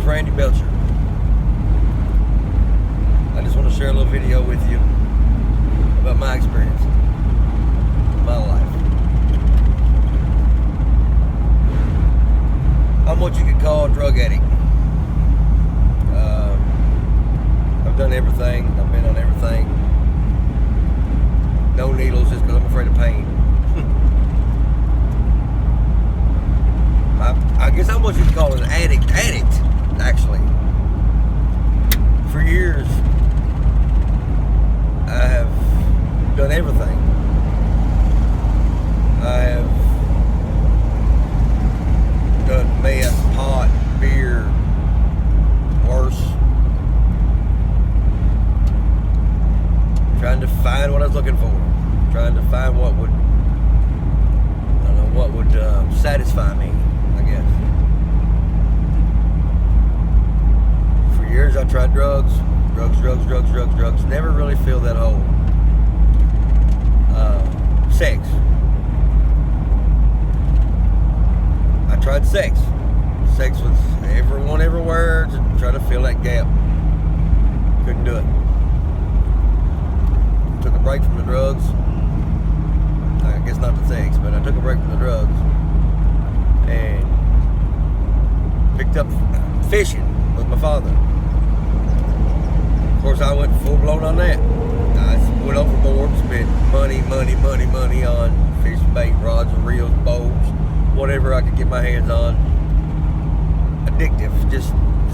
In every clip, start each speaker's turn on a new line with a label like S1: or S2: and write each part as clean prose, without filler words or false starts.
S1: Randy Belcher. I just want to share a little video with you about my experience, my life. I'm what you could call a drug addict. I've done everything. I've been on everything. No needles just because I'm afraid of pain. I guess I'm what you could call an addict, actually. For years, I have done everything. I have done meth, pot, beer, worse. Trying to find what I was looking for. Trying to find what would, I don't know, what would satisfy me, I guess. For years I tried drugs. Never really filled that hole. Sex. I tried sex. Sex with everyone, everywhere, to try to fill that gap. Couldn't do it. Took a break from the drugs. I guess not the sex, but I took a break from the drugs and picked up fishing with my father. Of course, I went full blown on that. I went overboard, spent money on fish bait, rods and reels, bows, whatever I could get my hands on. Addictive, just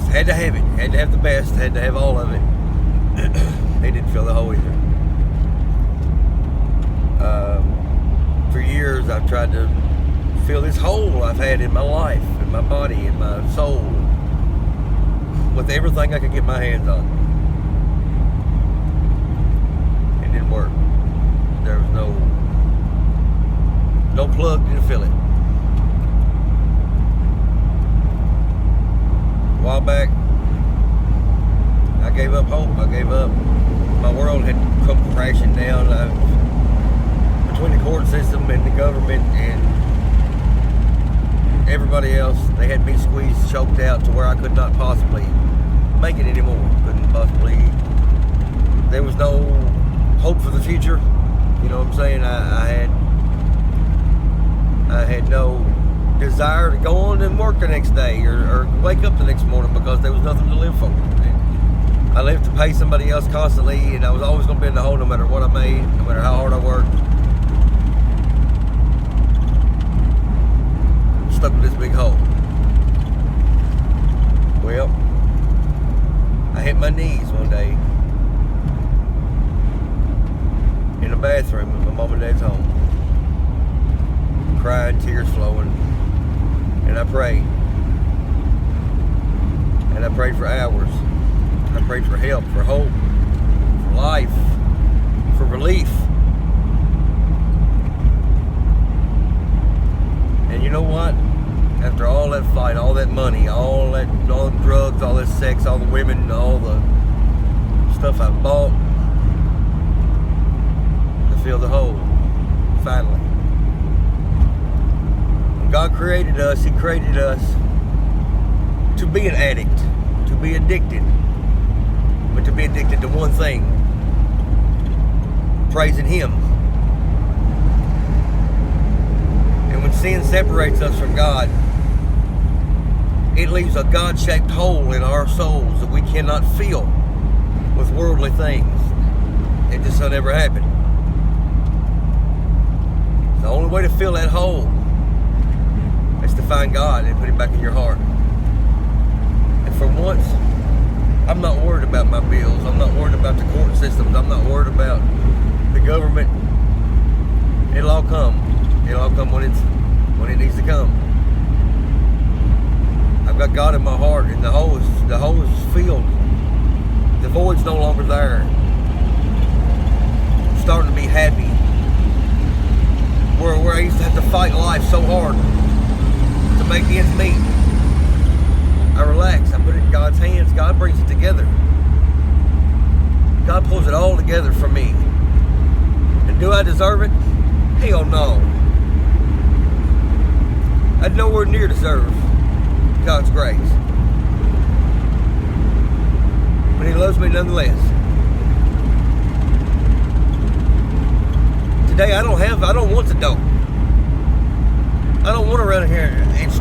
S1: had to have it. Had to have the best, had to have all of it. They didn't fill the hole either. For years, I've tried to fill this hole I've had in my life, in my body, in my soul, with everything I could get my hands on. It didn't work. There was no plug to fill it. A while back, I gave up hope. I gave up. My world had come crashing down. Between the court system and the government and everybody else, they had me squeezed, choked out to where I could not possibly make it anymore. Couldn't possibly. There was no hope for the future. You know what I'm saying? I had no desire to go on and work the next day or wake up the next morning because there was nothing to live for. I lived to pay somebody else constantly, and I was always going to be in the hole no matter what I made, no matter how hard I worked. Stuck with this big hole. Well, I hit my knees one day in the bathroom at my mom and dad's home, crying, tears flowing, and I prayed. And I prayed for hours. I prayed for help, for hope, for life, for relief. And you know what? After all that fight, all that money, all the drugs, all that sex, all the women, all the stuff I bought, to fill the hole, finally. When God created us, He created us to be an addict, to be addicted, but to be addicted to one thing: praising Him. And when sin separates us from God, it leaves a God-shaped hole in our souls that we cannot fill with worldly things. It just will never happen. The only way to fill that hole is to find God and put Him back in your heart. And for once, I'm not worried about my bills. I'm not worried about the court systems. I'm not worried about the government. It'll all come. It'll all come when it needs to come. I've got God in my heart, and the hole is filled. The void's no longer there. I'm starting to be happy. Where I used to have to fight life so hard to make ends meet, I relax. I put it in God's hands. God brings it together. God pulls it all together for me. And do I deserve it? Hell no. I'd nowhere near deserve God's grace. but He loves me nonetheless. Today I don't want the dope. I don't want to run here and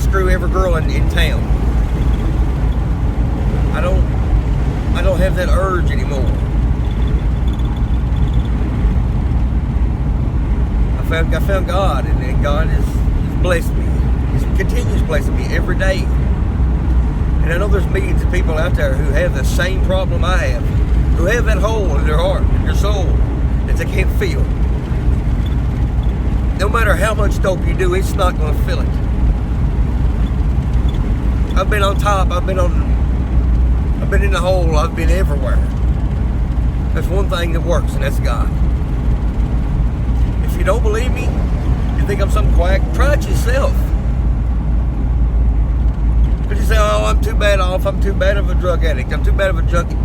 S1: screw every girl in town. I don't have that urge anymore. I found God, and God has blessed me. He continues blessing me every day. And I know there's millions of people out there who have the same problem I have, who have that hole in their heart, in their soul, that they can't feel. No matter how much dope you do, it's not going to fill it. I've been on top, I've been in the hole, I've been everywhere. There's one thing that works, and that's God. If you don't believe me, you think I'm some quack, try it yourself. But you say, oh, I'm too bad off, I'm too bad of a drug addict, I'm too bad of a junkie.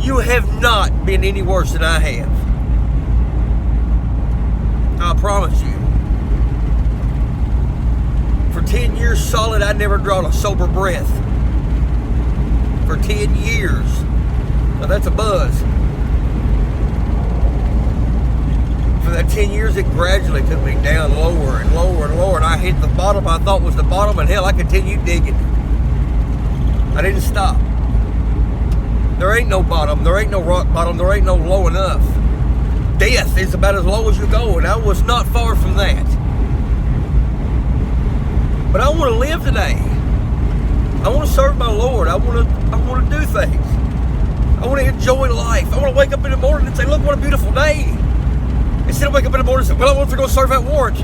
S1: You have not been any worse than I have. I promise you. For 10 years solid, I never drawn a sober breath. For 10 years. Now that's a buzz. For that 10 years, it gradually took me down lower and lower and lower, and I hit the bottom I thought was the bottom, and hell, I continued digging. I didn't stop. There ain't no bottom, there ain't no rock bottom, there ain't no low enough. Death is about as low as you go, and I was not far from that. But I want to live today. I want to serve my Lord. I want to do things. I want to enjoy life. I want to wake up in the morning and say, look, what a beautiful day. Instead of wake up in the morning and say, well, I want to go serve that warrant.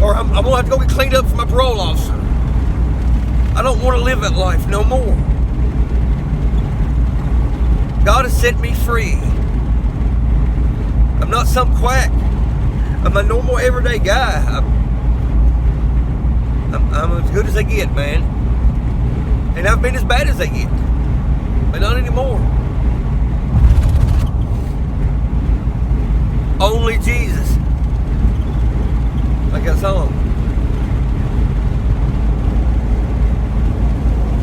S1: Or I'm going to have to go get cleaned up for my parole officer. I don't want to live that life no more. God has set me free. I'm not some quack. I'm a normal, everyday guy. I'm as good as they get, man. And I've been as bad as they get. But not anymore. Only Jesus. Like that song.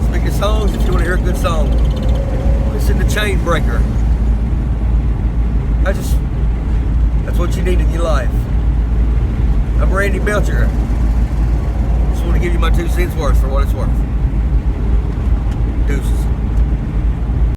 S1: Speaking of songs, if you want to hear a good song, listen to Chain Breaker. That's what you need in your life. I'm Randy Belcher. Just want to give you my 2 cents worth for what it's worth. Deuces.